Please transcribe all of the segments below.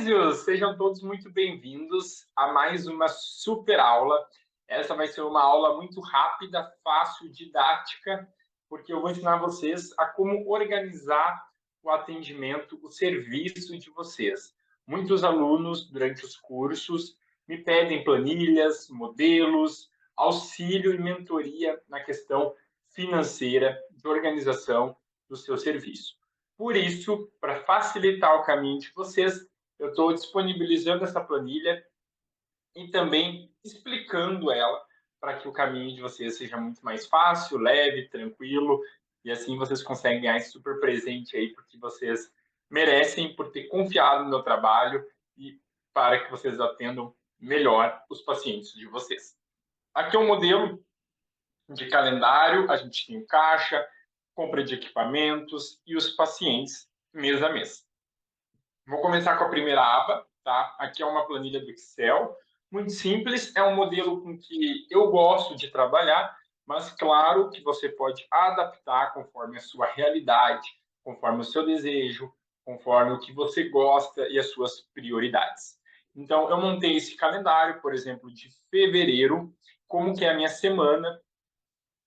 Físios, sejam todos muito bem-vindos a mais uma super aula. Essa vai ser uma aula muito rápida, fácil, didática, porque eu vou ensinar vocês a como organizar o atendimento, o serviço de vocês. Muitos alunos, durante os cursos, me pedem planilhas, modelos, auxílio e mentoria na questão financeira de organização do seu serviço. Por isso, para facilitar o caminho de vocês, eu estou disponibilizando essa planilha e também explicando ela para que o caminho de vocês seja muito mais fácil, leve, tranquilo, e assim vocês conseguem ganhar esse super presente aí, porque vocês merecem por ter confiado no meu trabalho e para que vocês atendam melhor os pacientes de vocês. Aqui é um modelo de calendário, a gente tem o caixa, compra de equipamentos e os pacientes mês a mês. Vou começar com a primeira aba, tá? Aqui é uma planilha do Excel, muito simples, é um modelo com que eu gosto de trabalhar, mas claro que você pode adaptar conforme a sua realidade, conforme o seu desejo, conforme o que você gosta e as suas prioridades. Então, eu montei esse calendário, por exemplo, de fevereiro, como que é a minha semana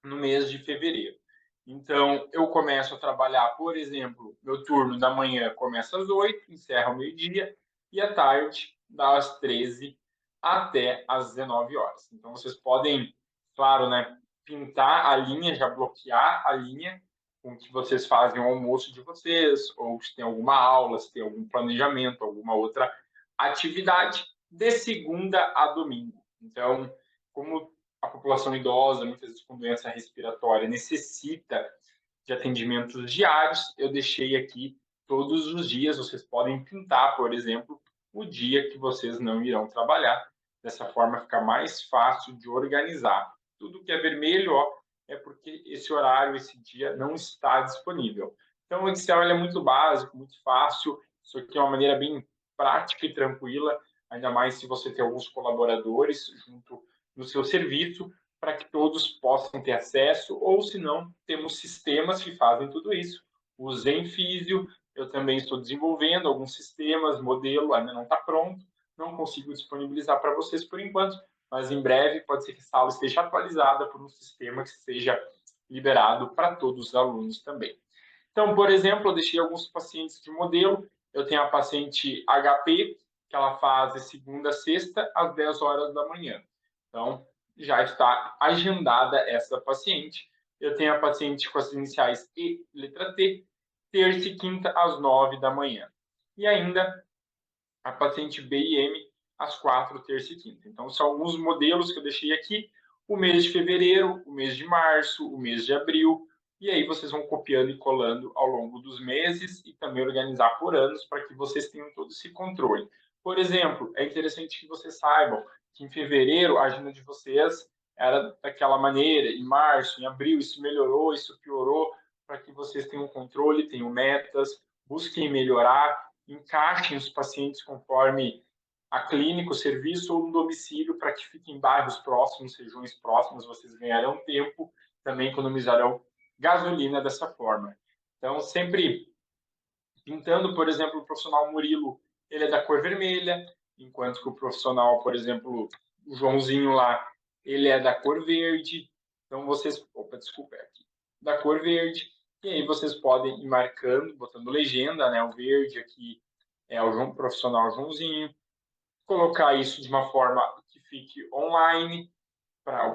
no mês de fevereiro. Então, eu começo a trabalhar, por exemplo, meu turno da manhã começa às 8, encerra ao meio-dia, e à tarde, das 13 até às 19 horas. Então, vocês podem, claro, né, pintar a linha, já bloquear a linha com que vocês fazem o almoço de vocês, ou se tem alguma aula, se tem algum planejamento, alguma outra atividade, de segunda a domingo. Então, como a população idosa, muitas vezes com doença respiratória, necessita de atendimentos diários, eu deixei aqui todos os dias. Vocês podem pintar, por exemplo, o dia que vocês não irão trabalhar. Dessa forma, fica mais fácil de organizar. Tudo que é vermelho, ó, é porque esse horário, esse dia não está disponível. Então, o Excel é muito básico, muito fácil. Isso aqui é uma maneira bem prática e tranquila, ainda mais se você tem alguns colaboradores junto no seu serviço, para que todos possam ter acesso, ou se não, temos sistemas que fazem tudo isso. O Zenfísio, eu também estou desenvolvendo alguns sistemas, modelo ainda não está pronto, não consigo disponibilizar para vocês por enquanto, mas em breve pode ser que essa aula esteja atualizada por um sistema que seja liberado para todos os alunos também. Então, por exemplo, eu deixei alguns pacientes de modelo, eu tenho a paciente HP, que ela faz de segunda a sexta, às 10 horas da manhã. Então, já está agendada essa paciente. Eu tenho a paciente com as iniciais E, letra T, terça e quinta, às 9 da manhã. E ainda a paciente B e M, às 4, terça e quinta. Então, são alguns modelos que eu deixei aqui. O mês de fevereiro, o mês de março, o mês de abril. E aí vocês vão copiando e colando ao longo dos meses e também organizar por anos para que vocês tenham todo esse controle. Por exemplo, é interessante que vocês saibam que em fevereiro a agenda de vocês era daquela maneira, em março, em abril, isso melhorou, isso piorou, para que vocês tenham controle, tenham metas, busquem melhorar, encaixem os pacientes conforme a clínica, o serviço ou no domicílio, para que fiquem em bairros próximos, regiões próximas, vocês ganharão tempo, também economizarão gasolina dessa forma. Então, sempre pintando, por exemplo, o profissional Murilo, ele é da cor vermelha, enquanto que o profissional, por exemplo, o Joãozinho lá, ele é da cor verde. Então, vocês... Opa, desculpa, é aqui. Da cor verde. E aí vocês podem ir marcando, botando legenda, né? O verde aqui é o profissional Joãozinho. Colocar isso de uma forma que fique online.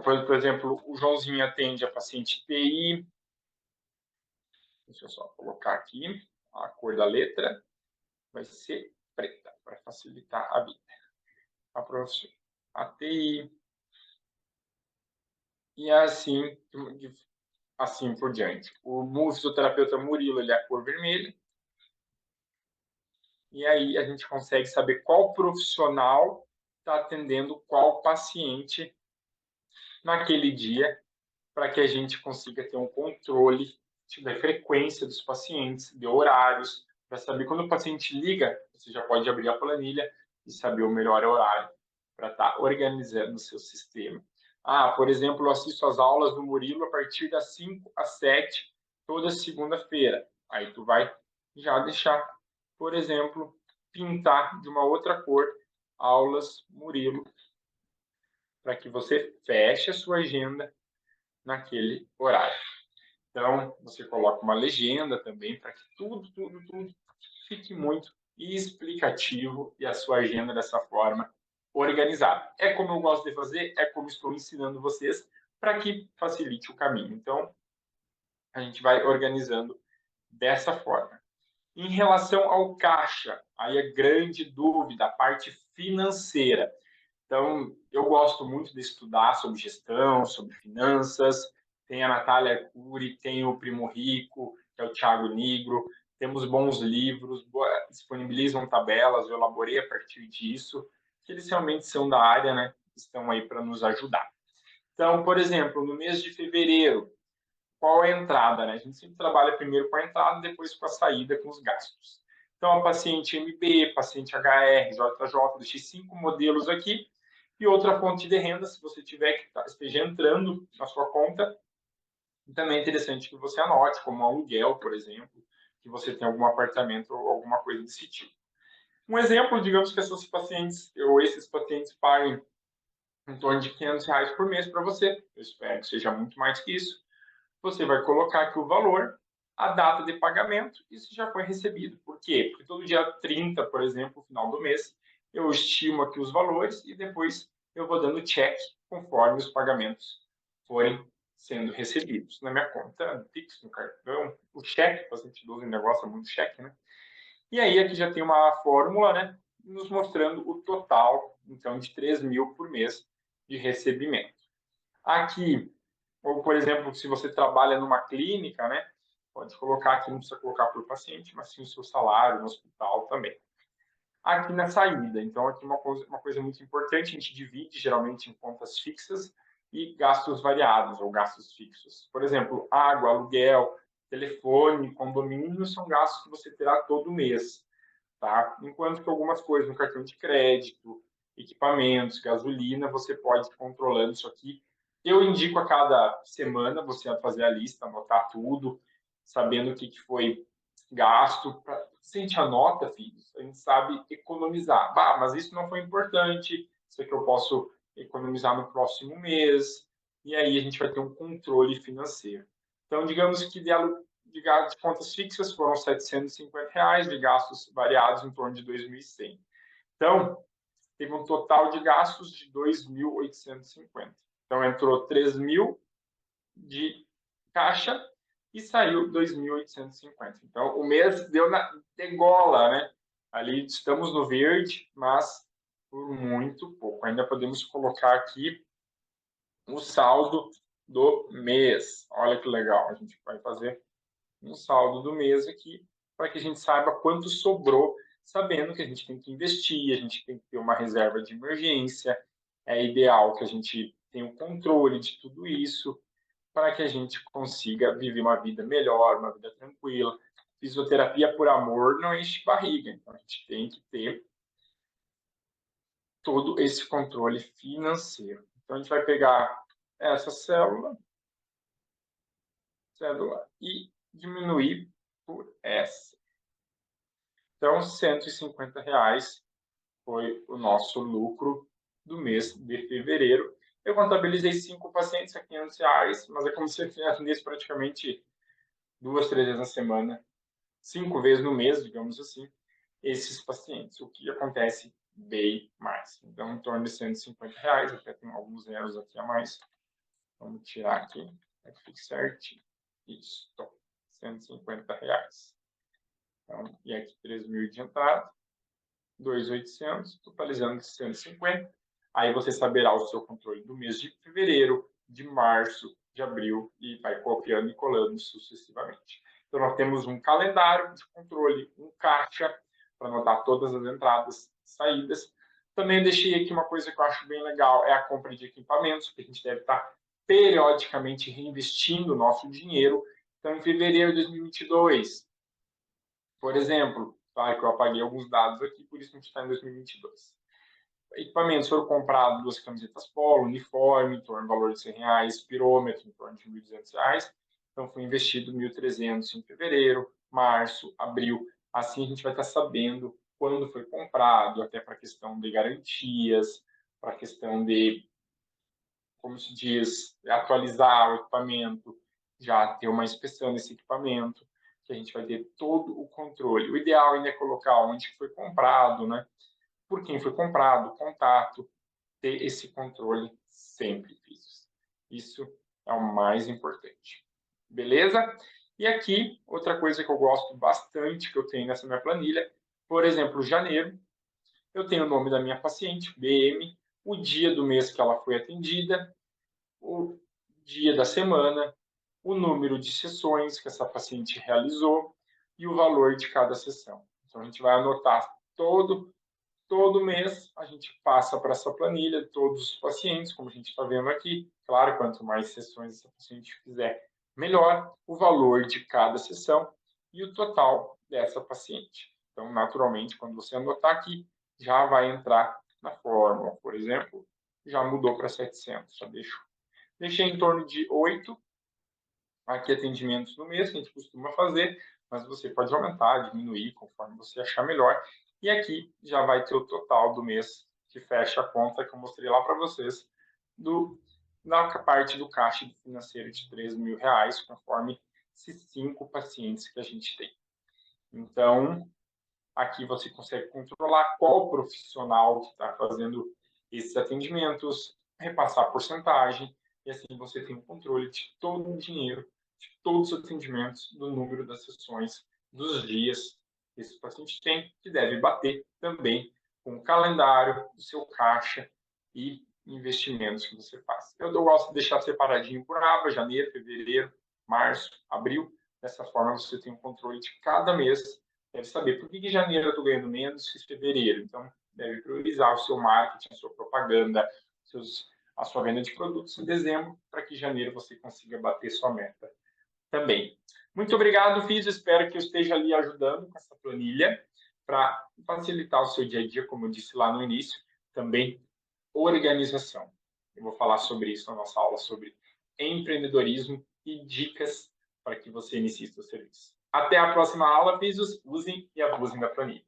Por exemplo, o Joãozinho atende a paciente TI. Deixa eu só colocar aqui a cor da letra. Vai ser preta, para facilitar a vida. A TI. E assim por diante. O fisioterapeuta Murilo, ele é a cor vermelha. E aí a gente consegue saber qual profissional está atendendo qual paciente naquele dia, para que a gente consiga ter um controle da frequência dos pacientes, de horários, para saber quando o paciente liga, você já pode abrir a planilha e saber o melhor horário para estar organizando o seu sistema. Por exemplo, eu assisto as aulas do Murilo a partir das 5 às 7, toda segunda-feira. Aí tu vai já deixar, por exemplo, pintar de uma outra cor aulas Murilo, para que você feche a sua agenda naquele horário. Então, você coloca uma legenda também para que tudo fique muito explicativo e a sua agenda dessa forma organizada. É como eu gosto de fazer, é como estou ensinando vocês para que facilite o caminho. Então, a gente vai organizando dessa forma. Em relação ao caixa, aí a grande dúvida, a parte financeira. Então, eu gosto muito de estudar sobre gestão, sobre finanças. Tem a Natália Arcuri, tem o Primo Rico, que é o Thiago Nigro. Temos bons livros, disponibilizam tabelas, eu elaborei a partir disso, que eles realmente são da área, né? Estão aí para nos ajudar. Então, por exemplo, no mês de fevereiro, qual é a entrada, né? A gente sempre trabalha primeiro com a entrada, depois com a saída, com os gastos. Então, a paciente MB, paciente HR, JJ, deixei 5 modelos aqui. E outra fonte de renda, se você tiver que esteja entrando na sua conta, também é interessante que você anote, como aluguel, por exemplo, que você tem algum apartamento ou alguma coisa desse tipo. Um exemplo, digamos que essas pacientes ou esses pacientes paguem em torno de R$ 500 por mês para você. Eu espero que seja muito mais que isso. Você vai colocar aqui o valor, a data de pagamento e se já foi recebido. Por quê? Porque todo dia 30, por exemplo, no final do mês, eu estimo aqui os valores e depois eu vou dando check conforme os pagamentos forem sendo recebidos. Na minha conta Pix, no cartão, o cheque, o paciente idoso ainda gosta muito de cheque, né? E aí aqui já tem uma fórmula, né? Nos mostrando o total, então, de 3 mil por mês de recebimento. Aqui, ou, por exemplo, se você trabalha numa clínica, né? Pode colocar aqui, não precisa colocar por paciente, mas sim o seu salário no hospital também. Aqui na saída, então aqui uma coisa muito importante, a gente divide geralmente em contas fixas e gastos variados ou gastos fixos. Por exemplo, água, aluguel, telefone, condomínio são gastos que você terá todo mês, tá? Enquanto que algumas coisas no cartão de crédito, equipamentos, gasolina, você pode ir controlando isso aqui. Eu indico a cada semana você fazer a lista, anotar tudo, sabendo o que foi gasto. Se a gente anota, filhos, a gente sabe economizar. Bah, mas isso não foi importante, isso aqui eu posso economizar no próximo mês, e aí a gente vai ter um controle financeiro. Então, digamos que de contas fixas foram R$ 750, de gastos variados em torno de 2.100. Então, teve um total de gastos de 2.850. Então, entrou 3.000 de caixa e saiu 2.850. Então, o mês deu na degola, né? Ali estamos no verde, mas por muito pouco. Ainda podemos colocar aqui o saldo do mês. Olha que legal, a gente vai fazer um saldo do mês aqui, para que a gente saiba quanto sobrou, sabendo que a gente tem que investir, a gente tem que ter uma reserva de emergência. É ideal que a gente tenha o controle de tudo isso, para que a gente consiga viver uma vida melhor, uma vida tranquila. Fisioterapia por amor não enche barriga, então a gente tem que ter todo esse controle financeiro. Então a gente vai pegar essa célula e diminuir por essa. Então, R$ 150 foi o nosso lucro do mês de fevereiro. Eu contabilizei 5 pacientes a R$ 500, mas é como se eu atendesse praticamente 2, 3 vezes na semana, 5 vezes no mês, digamos assim, esses pacientes, o que acontece bem mais. Então, em torno de R$ 150, até tem alguns zeros aqui a mais. Vamos tirar aqui, para que fique certinho. Isso, R$ 150. Então, e aqui 3.000 de entrada, 2.800, totalizando 150. Aí você saberá o seu controle do mês de fevereiro, de março, de abril e vai copiando e colando sucessivamente. Então, nós temos um calendário de controle, um caixa para anotar todas as entradas e saídas. Também deixei aqui uma coisa que eu acho bem legal, é a compra de equipamentos, que a gente deve estar periodicamente reinvestindo o nosso dinheiro. Então, em fevereiro de 2022, por exemplo, tá, que eu apaguei alguns dados aqui, por isso a gente está em 2022. Equipamentos foram comprados 2 camisetas polo, uniforme, em torno do valor de R$ 100, pirômetro, em torno de R$ 1.200. Então, foi investido R$ 1.300 em fevereiro, março, abril. Assim, a gente vai estar sabendo quando foi comprado, até para a questão de garantias, para a questão de, como se diz, atualizar o equipamento, já ter uma inspeção desse equipamento, que a gente vai ter todo o controle. O ideal ainda é colocar onde foi comprado, né? Por quem foi comprado, contato, ter esse controle sempre, filhos. Isso é o mais importante. Beleza? E aqui, outra coisa que eu gosto bastante, que eu tenho nessa minha planilha, por exemplo, janeiro, eu tenho o nome da minha paciente, BM, o dia do mês que ela foi atendida, o dia da semana, o número de sessões que essa paciente realizou e o valor de cada sessão. Então, a gente vai anotar todo mês, a gente passa para essa planilha todos os pacientes, como a gente está vendo aqui. Claro, quanto mais sessões essa paciente fizer, melhor o valor de cada sessão e o total dessa paciente. Então, naturalmente, quando você anotar aqui, já vai entrar na fórmula. Por exemplo, já mudou para 700, já deixei em torno de 8 aqui atendimentos no mês, que a gente costuma fazer, mas você pode aumentar, diminuir, conforme você achar melhor. E aqui já vai ter o total do mês que fecha a conta que eu mostrei lá para vocês, na parte do caixa financeiro de R$ 3.000, conforme esses 5 pacientes que a gente tem. Então, aqui você consegue controlar qual profissional que está fazendo esses atendimentos, repassar a porcentagem, e assim você tem o controle de todo o dinheiro, de todos os atendimentos, do número das sessões, dos dias que esse paciente tem, que deve bater também com o calendário do seu caixa e investimentos que você faz. Eu gosto de deixar separadinho por aba, janeiro, fevereiro, março, abril. Dessa forma, você tem o controle de cada mês, deve saber por que em janeiro eu estou ganhando menos que em fevereiro. Então, deve priorizar o seu marketing, a sua propaganda, a sua venda de produtos em dezembro, para que em janeiro você consiga bater sua meta também. Muito obrigado, Fiz. Espero que eu esteja ali ajudando com essa planilha para facilitar o seu dia a dia, como eu disse lá no início. Também organização. Eu vou falar sobre isso na nossa aula sobre empreendedorismo e dicas para que você inicie seu serviço. Até a próxima aula, Fisos. Usem e abusem da planilha.